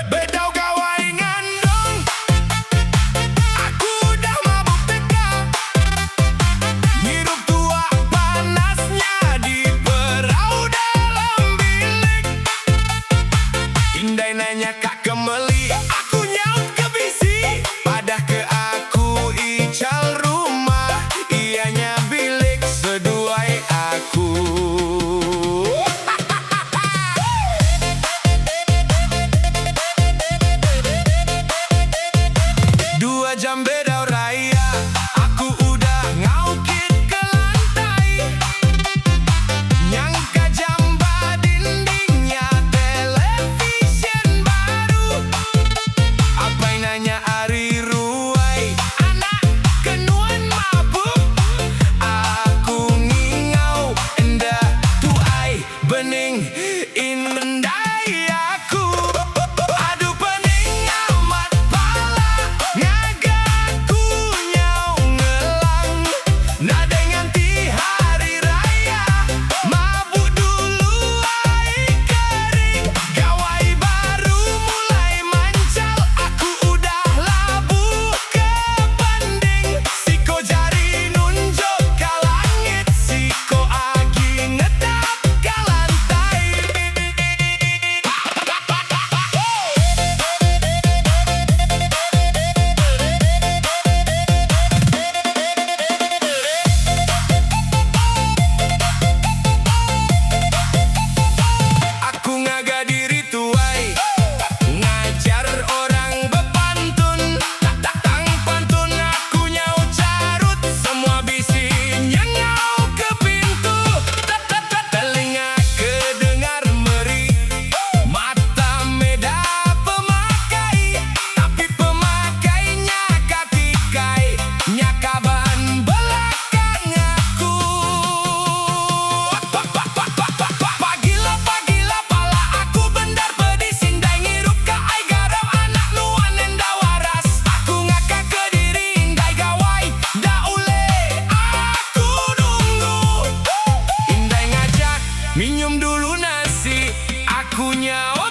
Bedau gawai ngandung, aku udah mabuk teka. Ngirup tua panasnya di perahu dalam bilik. Indai nanya kak kemeli, aku nyaut ke bisi. Padah ke aku ical rumah, ianya bilik seduai aku. Dua jam bedau raya, aku udah ngaukit ke lantai. Nyangka jamba dindingnya television baru. Apa nanya ari ruai, anak kenuan mabuk. Aku ngingau, endah tuai bening indai aku. Aduh pening amat pala, ngagaku nyau ngelang. Nah dengan ti hari raya, mabuk dulu ai kering. Gawai baru mulai mancal, aku udah labu ke pending. Siko jari nunjuk ke langit, siko agi ngetap ke lantai. Aku ngaga diri tuai, ngajar orang bepantun. Tang pantun aku nyau carut, semua bisi nyengau ke pintu. Telinga kedengar meri, mata meda pemakai. Tapi pemakainya kaki kai, nyakaban belakang aku. Pagila pala aku bendar pedis, indai ngirup ka ai garam anak nuan enda waras. Aku ngakak ke diri indai gawai, da ule aku nunggu. Indai ngajak minum dulu nasi, aku nyawa